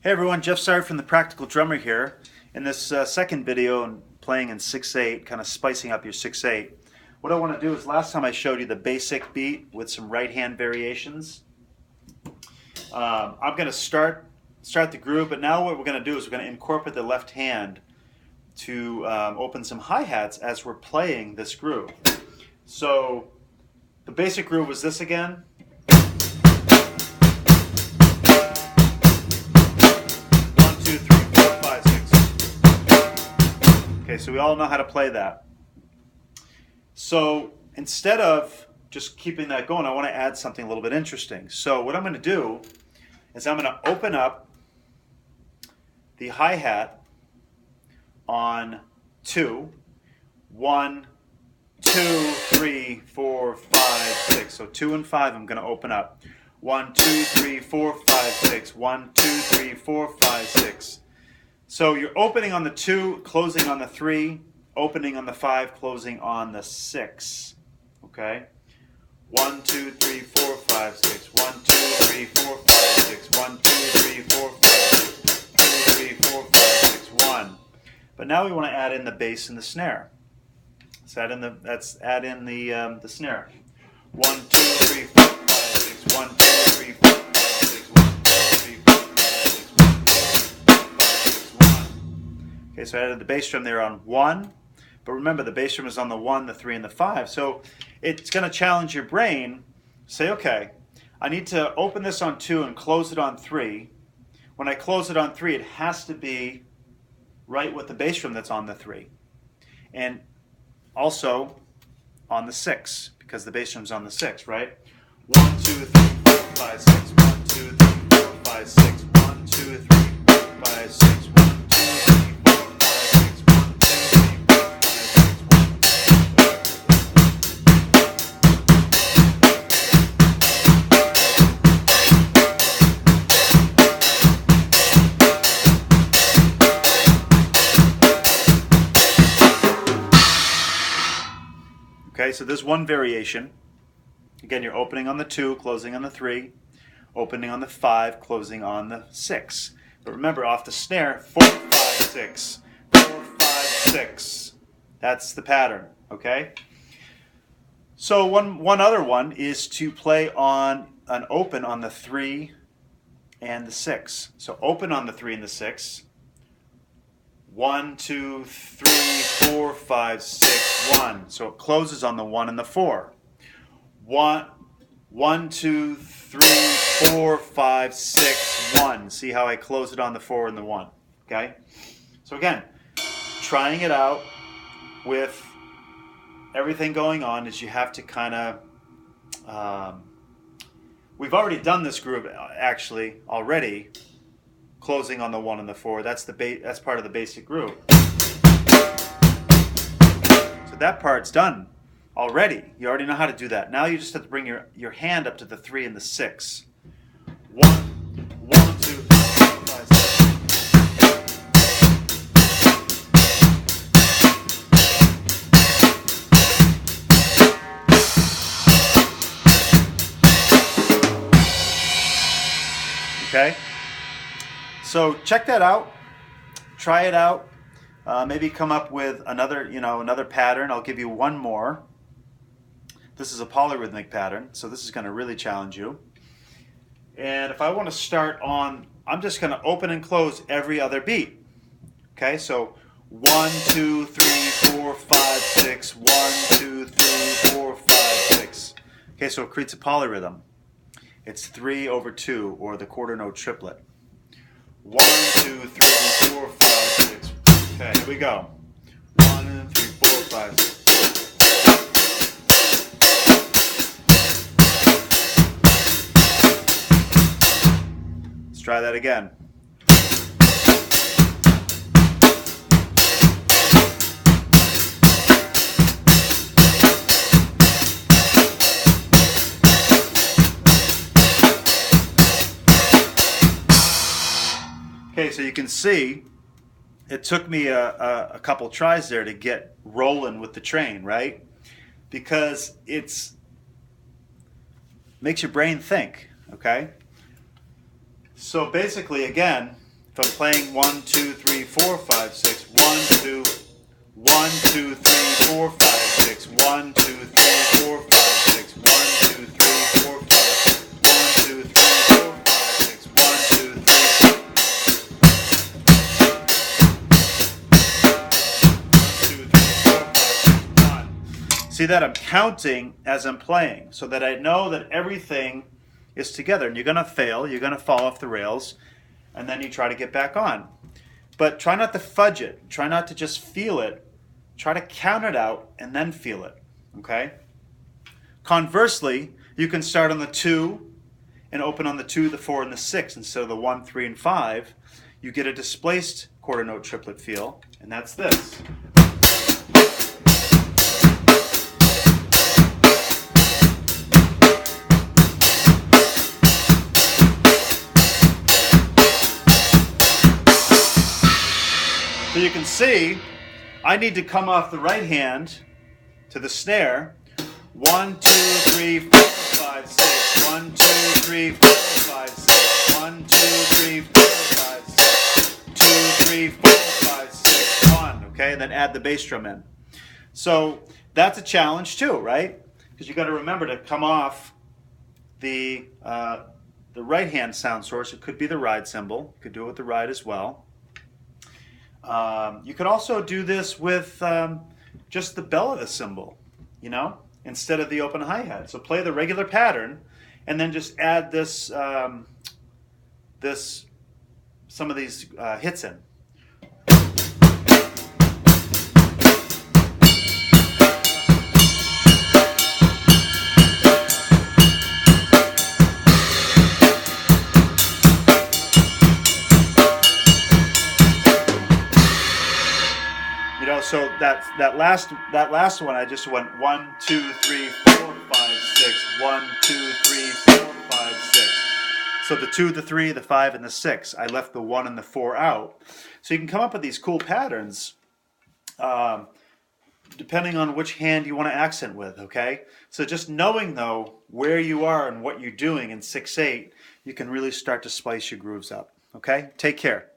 Hey everyone, Jeff Sard from The Practical Drummer here. In this second video, playing in 6/8, kind of spicing up your 6/8, what I want to do is, last time I showed you the basic beat with some right hand variations. I'm going to start the groove, but now what we're going to do is we're going to incorporate the left hand to open some hi-hats as we're playing this groove. So the basic groove was this again. Okay, so we all know how to play that. So instead of just keeping that going, I want to add something a little bit interesting. So what I'm going to do is I'm going to open up the hi-hat on 2, 1, 2, 3, 4, 5, 6. So 2 and 5 I'm going to open up. 1, 2, 3, 4, 5, 6. 1, 2, 3, 4, 5, 6. So you're opening on the 2, closing on the 3, opening on the 5, closing on the 6. Okay? 1, 2, 3, 4, 5, 6. 1, 2, 3, 4, 5, 6. 1, 2, 3, 4, 5, 6. 2, 3, 4, 5, 6, 1. But now we want to add in the bass and the snare. So add in the snare. 1, 2, 3, 4, 5, 6. 1, 2, 3, 4, 5, 6. 1, 2, 3, 4, 5, 6. 1, 2, 3, 4, 5, 6, 1. Okay, so I added the bass drum there on 1. But remember, the bass drum is on the 1, the 3, and the 5. So it's going to challenge your brain. Say, okay, I need to open this on 2 and close it on 3. When I close it on 3, it has to be right with the bass drum that's on the 3. And also on the 6, because the bass drum's on the 6, right? 1, 2, 3, 4, 5, 6. 1, 2, 3, 4, 5, 6. 1, 2, 3, 4, 5, 6. 1, 2, 3, 4, 5, 6. 1, 2, 3, 4, 5, 6. 1, 2, 3, 4, 5, 6. 1. Okay, so there's one variation. Again, you're opening on the 2, closing on the 3, opening on the 5, closing on the 6. But remember, off the snare, 4, 5, 6, 4, 5, 6. That's the pattern, okay? So one other one is to play on an open on the 3 and the 6. So open on the 3 and the 6. 1, 2, 3, 4, 5, 6, 1. So it closes on the 1 and the 4. 1, 2, 3, 4, 5, 6, 1. See how I close it on the 4 and the 1. Okay? So again, trying it out with everything going on is you have to kind of... we've already done this groove actually already. Closing on the 1 and the 4. That's part of the basic groove. So that part's done already. You already know how to do that. Now you just have to bring your hand up to the 3 and the 6. 1, 1, 2, 3, 4, 5, 6. Okay? So check that out, try it out, maybe come up with another pattern. I'll give you one more. This is a polyrhythmic pattern, so this is going to really challenge you. And if I want to start on, I'm just going to open and close every other beat. Okay, so 1, 2, 3, 4, 5, 6, 1, 2, 3, 4, 5, 6. Okay, so it creates a polyrhythm. It's 3/2, or the quarter note triplet. 1, 2, 3, 4, 5, 6. Okay, here we go. 1, 2, 3, 4, 5, 6. Let's try that again. Okay, so you can see it took me a couple tries there to get rolling with the train, right? Because makes your brain think, okay? So basically, again, if I'm playing 1, 2, 3, 4, 5, 6, 1, 2, 1, 2, 3, 4, 5, 6, 1, 2, 3, 4, 5, 6, 1, 2, 3, 4, 5, 1, 2, 3, 4, 5, 6, 1, 2, 3. See that I'm counting as I'm playing so that I know that everything is together. And you're going to fail, you're going to fall off the rails, and then you try to get back on. But try not to fudge it. Try not to just feel it. Try to count it out and then feel it. Okay? Conversely, you can start on the 2 and open on the 2, the 4, and the 6 instead of the 1, 3, and 5. You get a displaced quarter note triplet feel, and that's this. So you can see, I need to come off the right hand to the snare. 1, 2, 3, 4, 5, 6. 1, 2, 3, 4, 5, 6. 1, 2, 3, 4, 5, 6. 2, 3, 4, 5, 6. 1. Okay, and then add the bass drum in. So that's a challenge too, right? Because you got to remember to come off the right hand sound source. It could be the ride cymbal. You could do it with the ride as well. You could also do this with just the bell of the cymbal, you know, instead of the open hi-hat. So play the regular pattern, and then just add this, some of these hits in. You know, so that last one, I just went 1, 2, 3, 4, 5, 6. 1, 2, 3, 4, 5, 6. So the 2, the 3, the 5, and the 6. I left the 1 and the 4 out. So you can come up with these cool patterns depending on which hand you want to accent with, okay? So just knowing, though, where you are and what you're doing in 6/8, you can really start to spice your grooves up, okay? Take care.